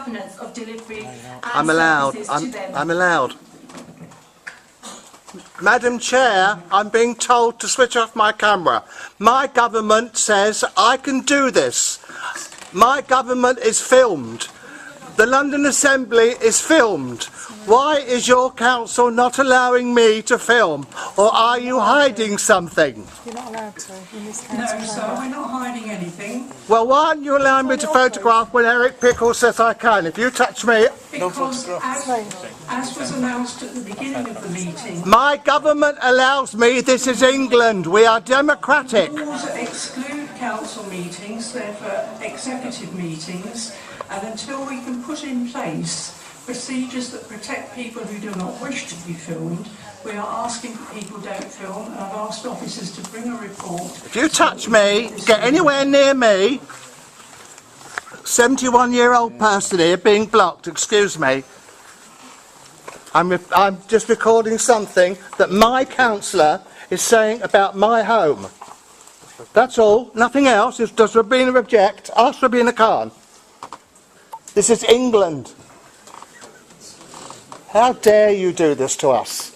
governance of delivery and I'm allowed. services to them. I'm allowed. Madam Chair, I'm being told to switch off my camera. My government says I can do this. My government is filmed. The London Assembly is filmed. Why is your council not allowing me to film? Or are you hiding something? You're not allowed to in this council. No, sir, we're not hiding anything. Well, why aren't you allowing me to photograph when Eric Pickles says I can? If you touch me... Because as was announced at the beginning of the meeting, My government allows me. This is England. We are democratic. rules exclude council meetings, they're for executive meetings, and until we can put in place procedures that protect people who do not wish to be filmed, we are asking that people don't film, and I've asked officers to bring a report. If you touch me, get anywhere near me, 71-year-old person here being blocked, excuse me. I'm just recording something that my councillor is saying about my home. That's all, nothing else. Does Rabina object? Ask Rabina Khan. This is England. How dare you do this to us?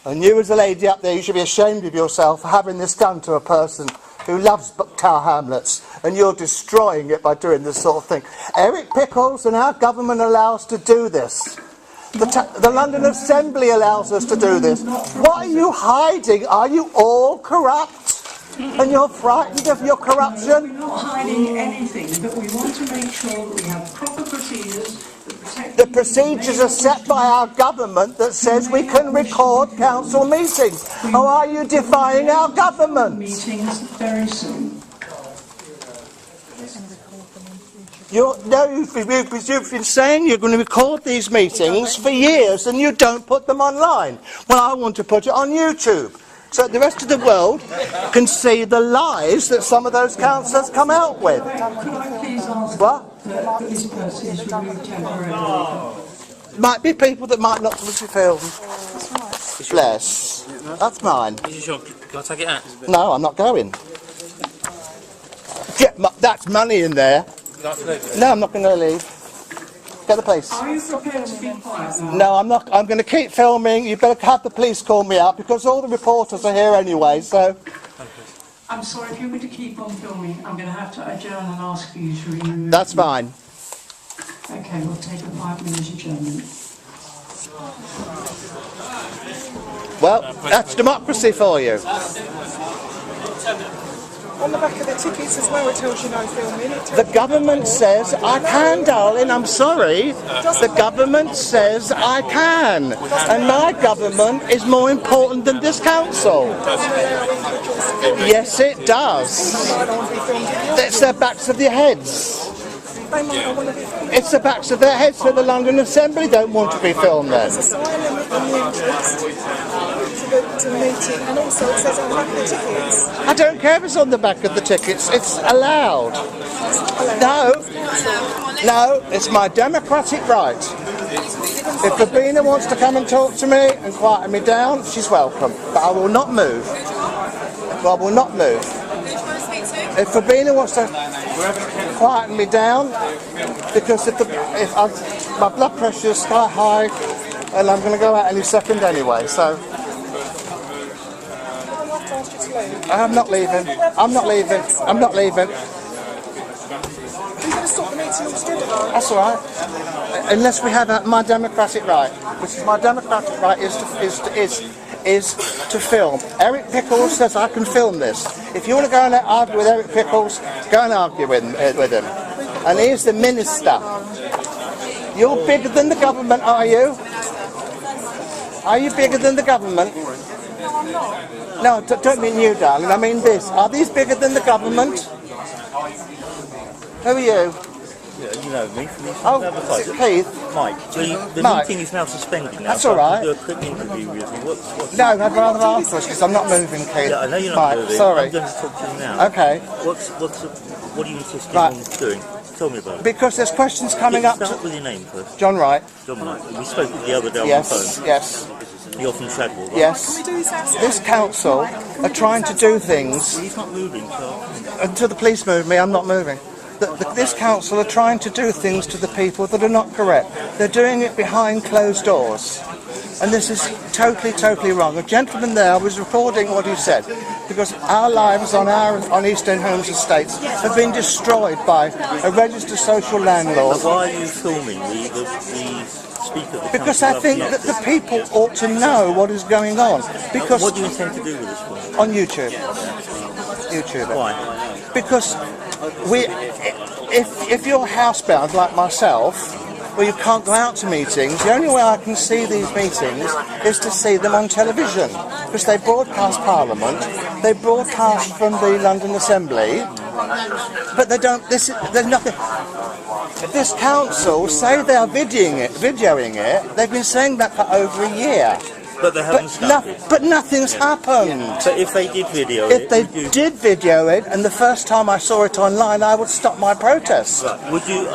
And you as a lady up there, you should be ashamed of yourself for having this done to a person who loves Tower Hamlets, and you're destroying it by doing this sort of thing. Eric Pickles and our government allow us to do this. The London Assembly allows us to do this. What are you hiding? Are you all corrupt? And you're frightened of your corruption? We're not hiding anything, but we want to make sure that we have proper procedures that protect... The procedures are set by our government that says we can record council meetings. Or are you defying our government? Meetings very soon. You've been saying you're going to record these meetings for years and you don't put them online. Well, I want to put it on YouTube so that the rest of the world can see the lies that some of those councillors come out with. Could I please ask What? that this person is removed temporarily? Might be people that might not want to be filmed. Bless. That's mine. Can I take it out? No, I'm not going. That's money in there. No, I'm not going to leave. Get the police. Are you prepared to be quiet now? No, I'm not. I'm going to keep filming. You better have the police call me up because all the reporters are here anyway, so... I'm sorry, if you're going to keep on filming, I'm going to have to adjourn and ask for you to remove... That's fine. Okay, we'll take a 5-minute adjournment. Well, that's democracy for you. On the back of the tickets as well, it tells you no filming. The government says I can, darling. I'm sorry. The government says I can. And my government is more important than this council. Yes, it does. It's the backs of their heads. It's the backs of their heads, so the London Assembly don't want to be filmed then. There's a sign in the entrance to the meeting, and also it says on the back of the tickets. I don't care if it's on the back of the tickets. It's allowed. No, it's my democratic right. If Rabina wants to come and talk to me and quieten me down, she's welcome. But I will not move. I will not move. If Rabina wants to quieten me down, because my blood pressure is sky high, and I'm going to go out any second anyway, so... I'm not leaving. I'm not leaving. I'm not leaving. Are you going to stop the meeting altogether? That's all right. Unless we have my democratic right, which is my democratic right, is to film. Eric Pickles says I can film this. If you want to go and argue with Eric Pickles, go and argue with him. And he's the minister. You're bigger than the government, are you? Are you bigger than the government? No, I'm not. No, don't mean you, darling. I mean this. Are these bigger than the government? Who are you? Yeah, you know me from these Oh, Keith. Mike, the Mike. meeting is now suspended now. That's so all right. I can do a quick interview with you. What's No, I'd rather afterwards because I'm not moving, Keith. Yeah, I know you're not Mike, moving. sorry. I'm going to talk to you now. Okay. What are you insisting Right. on doing? Tell me about it. Because there's questions coming up. Start with your name first. John Wright. John Wright. We spoke the other day on Yes. the phone. Yes. You're from Shadwell, right? Yes. This council are trying to do things He's not moving, so... until the police move me. I'm not moving. that this council are trying to do things to the people that are not correct. They're doing it behind closed doors. And this is totally, totally wrong. A gentleman there was recording what he said, because our lives on East End Homes Estates have been destroyed by a registered social landlord. But why are you filming the speaker? Because I think that the people ought to know what is going on. Because what do you intend to do with this film? on YouTube. YouTube. Why? Because if you're housebound like myself, well, you can't go out to meetings. The only way I can see these meetings is to see them on television, because they broadcast Parliament, they broadcast from the London Assembly, but they don't. There's nothing. This council say they are videoing it. They've been saying that for over a year. But they haven't started. But nothing's happened. But if they did video If they did video it, and the first time I saw it online, I would stop my protest. Right.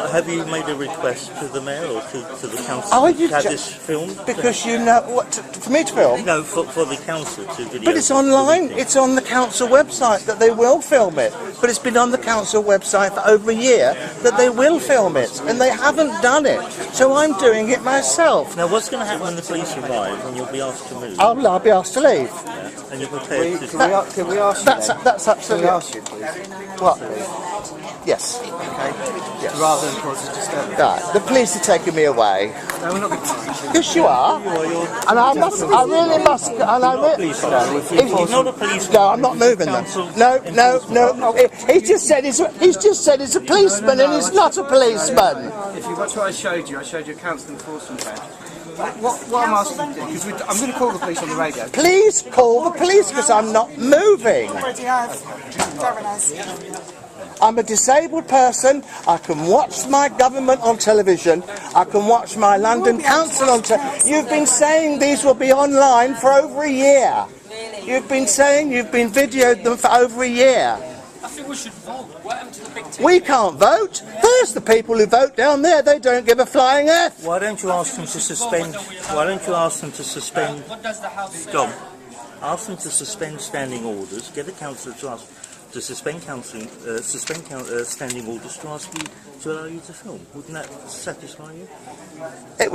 Have you made a request to the mayor or to the council Oh, to have this filmed? Because you know what? For me to film? No, for the council to video. But it's online. It's on the council website that they will film it. But it's been on the council website for over a year that they will film it, and they haven't done it. So I'm doing it myself. Now, what's going to happen when the police arrive and you'll be asked to move? I'll be asked to leave. Yeah. And you're prepared to... Can we ask you That's absolutely. Can we ask you, please? What? Yes. Okay. Yes. Rather than cause a disturbance. Right. The police are taking me away. No, we're not going to. Yes, you are. And I must. I really must. And I really. He's not a policeman. No, I'm not moving them. No. He just said he's a policeman, and he's not a policeman. If you watch what I showed you a council enforcement badge. What I'm asking you to do, because I'm going to call the police on the radio. Please call the police, because I'm not moving. Already have. Darren has. I'm a disabled person. I can watch my government on television. I can watch my London Council on television. You've been saying these will be online for over a year. You've been saying you've been videoed them for over a year. I think we should vote. What happened to the big team? We can't vote. There's the people who vote down there. They don't give a flying F. Why don't you ask them to suspend... Why don't you ask them to suspend... What does the house say? Tom, ask them to suspend standing orders. Get the councillor to ask to suspend standing orders to ask you to allow you to film. Wouldn't that satisfy you?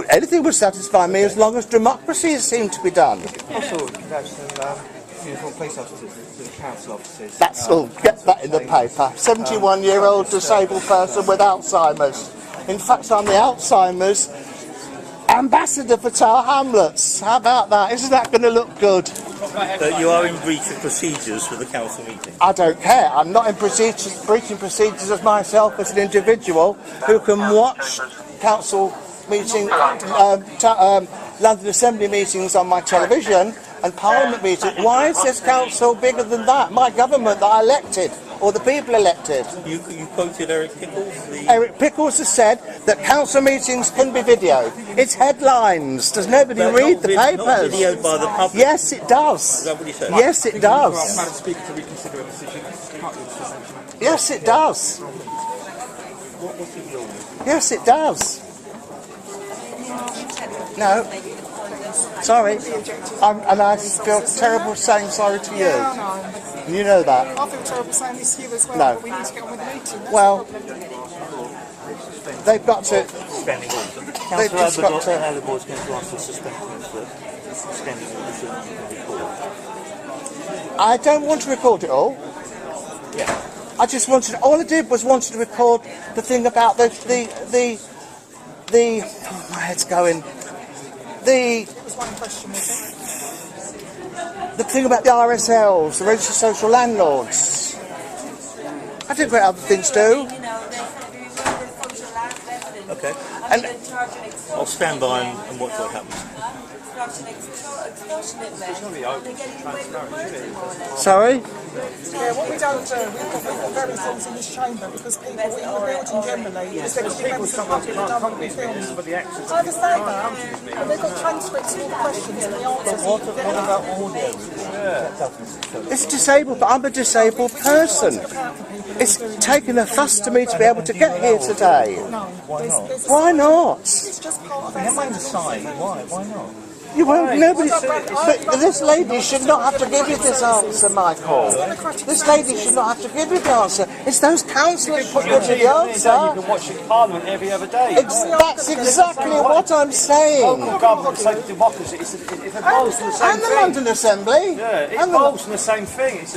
Anything would satisfy me as long as democracy seemed to be done. Also, that's some uniform police officers to the council offices. That's all. Get that in the paper. 71-year-old disabled person with Alzheimer's. In fact, I'm the Alzheimer's ambassador for Tower Hamlets. How about that? Isn't that going to look good? That you are in breach of procedures for the council meeting. I don't care. I'm not in breaching procedures as myself as an individual who can watch council meeting, London Assembly meetings on my television and Parliament meetings. Why is this council bigger than that? My government that I elected, or the people elected. You quoted Eric Pickles. Eric Pickles has said that council meetings can be videoed. It's headlines. Does nobody read the papers? Not videoed by the public. Yes, it does. Is that what he said? Yes, it does. Madam Speaker, to reconsider a decision. Yes, it does. Yes, it does. No. Sorry. And I feel terrible saying sorry to you. Yeah, no. You know that. I feel terrible saying this to you as well. No. But we need to get on with the meeting. That's Well, the problem. they've got to. Suspending orders. They've just got to. Halliburton's going to ask for suspension for suspending orders so that you can record. I don't want to record it all. Yeah. I just wanted. All I did was wanted to record the thing about the. Oh, my head's going. It was one question, was it? The thing about the RSLs, the registered social landlords. I did great other things too. Okay. And I'll stand by and watch what happens. sorry. Yeah, what we don't do, we've got various things in this chamber because people in the building generally, is there could be members of the public that don't want to be filmed. I understand that, but they've got transcripts of all the questions and the answers. What about audio? It's disabled, but I'm a disabled person. It's taken a fuss to me to be able to get here today. No, Why not? It's just part of our Why not? You won't. Nobody. But this lady should not have to give you this answer, Michael. This lady should not have to give you the answer. It's those councillors put you to the answer. You can watch it in Parliament every other day. That's exactly what I'm saying. Local government's like democracy. It evolves from the same And the thing. London Assembly. Yeah, it evolves from the same thing. It's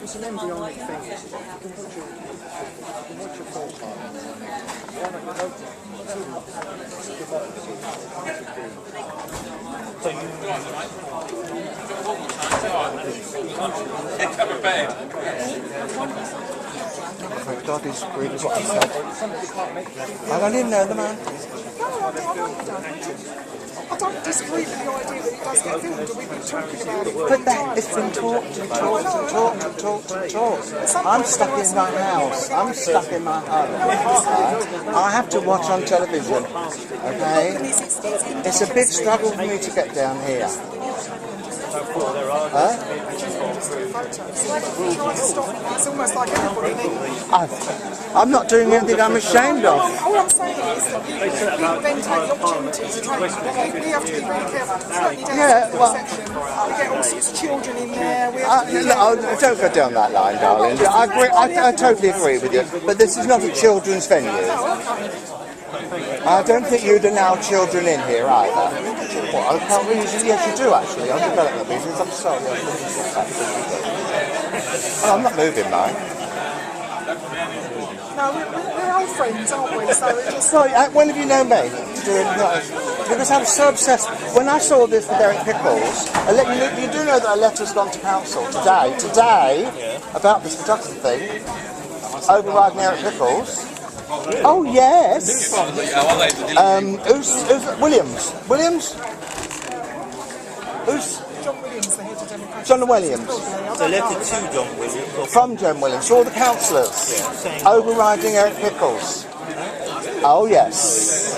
It's an embryonic thing. You can watch your full God is agreed with what he said. I don't even know the man. I don't disagree with the idea that it does get filmed, and we've been talking about it for But that it's been talked and talked and talked and talked and talked. I'm stuck in my house. I'm stuck in my home. I have to watch on television. Okay? It's a big struggle for me to get down here. It's almost like everybody needs. I'm not doing anything I'm ashamed of. All I'm saying is that people then take the opportunity to take. We have to be really careful. Certainly down Yeah, the well- section. We get all sorts of children in there. We have to be No, don't go down that line, darling. I agree. I totally agree with you. But this is not a children's venue. I don't think you'd allow children in here either. What, I can't reason? Yes, you do actually. On development reasons. I'm sorry. Oh, I'm not moving, mate. No, we're old friends, aren't we? So it just. Sorry, when have you known me? Because I'm so obsessed. When I saw this with Eric Pickles, you do know that a letter's gone to council today, about this production thing, overriding Eric Pickles. Oh yes. Who's Williams? Williams? Who's John Williams, the head of Democratic. John Williams? So letter to John Williams. Or From John Williams, all the councillors overriding Eric Pickles. Oh yes.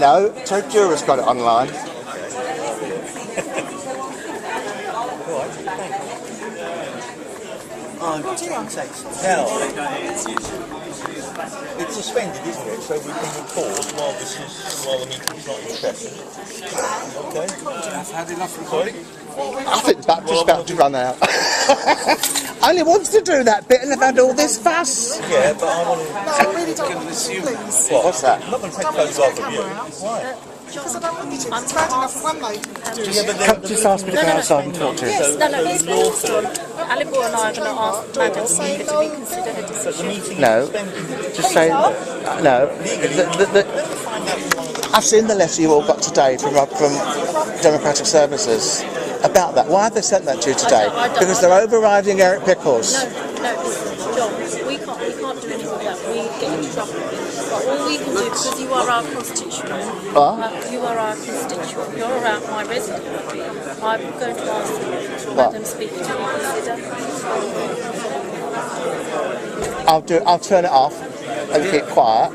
No, Toad Jura's got it online. Now, it's suspended, isn't it? So we can record while the meeting's not in session. Okay. I've had enough recording. I think that's just about to run out. I only wanted to do that bit and I've had all this fuss. Yeah, but I want to. No, I really don't want to, please. What's that? I'm not going to take Don't photos take of you. camera out. Why? Because I don't want you to. It's bad enough for one lady to do it. Come, just ask me to go outside and talk to you. Yes, no, Alibor and I are going to ask Madam Speaker to reconsider her decision. No, just say no. I've seen the letter you all got today from Democratic Services about that. Why have they sent that to you today? I don't Because they're overriding Eric Pickles. No, John, we can't do anything with that. We get into trouble. But all we can do, because you are our constituent, you are our constituent, you're my resident, I'm going to ask Madam Speaker to reconsider. I'll turn it off and keep quiet.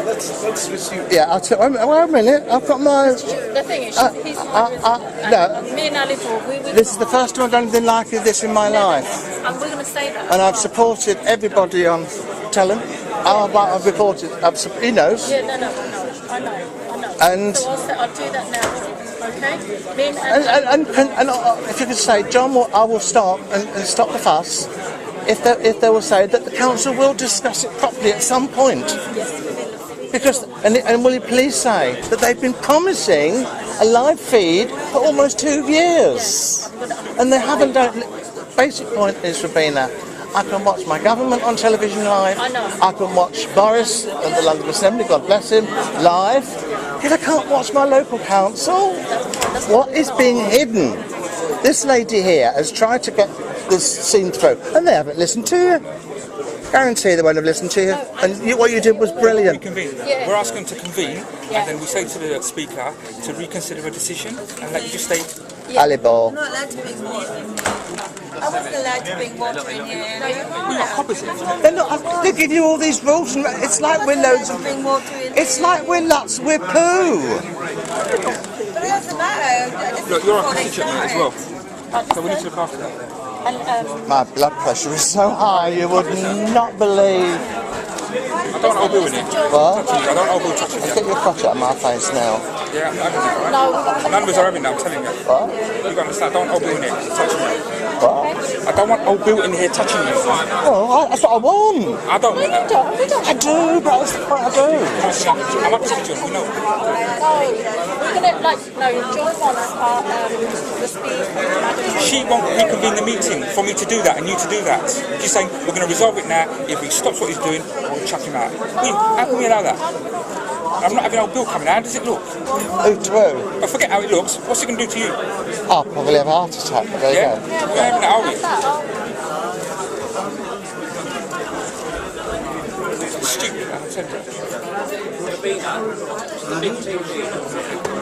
Let's resume. Yeah, I'll turn. Wait a minute. I've got my. The thing is, he's my resident. No. Me and Alibor, we This is the first time I've done anything like this in my life, and we're going to say that. and I've supported everybody on. Tell him. I've reported. He knows. Yeah, no, I know. And- so I'll do that now, okay? Me and And if you could say, John, I will stop and stop the fuss. If they will say that the council will discuss it properly at some point. Because and will you please say that they've been promising a live feed for almost 2 years, and they haven't done. Basic point is, Rabina, I can watch my government on television live. I know. I can watch Boris at the London Assembly, God bless him, live. Yet I can't watch my local council. What is being hidden? This lady here has tried to get this seen through, and they haven't listened to you. Guarantee they won't have listened to you. And what you did was brilliant. Convene. Yeah. We're asking them to convene, and then we say to the Speaker to reconsider a decision, and let you just stay. Alibor. not allowed to make I wasn't allowed to bring water in here. No, you can't. They're not. They give you all these rules, and it's like we're loads of. Bring water in. It's like we're nuts. We're poo. But it doesn't matter. Look, you're a constituent as well. So we need to look after that. And, My blood pressure is so high, you would not believe. I don't want Bill in it. What? I don't want Bill touching you. Get your crotch out of my face now. Yeah, I'm having it, right? None of us are having that, I'm telling you. What? You understand? I don't want Bill in here touching you. What? I don't want old Bill in here touching you. Well, that's what I want. I don't want that. I do, but that's what I do. I'm not constituent, we know. we're gonna John wants the speaker. She won't reconvene the meeting for me to do that and you to do that. She's saying we're going to resolve it now. If he stops what he's doing, we'll chuck him out. How can we allow that? I'm not having old Bill coming out. How does it look? Who to who? I forget how it looks. What's it going to do to you? I'll probably have a heart attack, but there you go. We're having that, are we? Stupid. I'm telling you.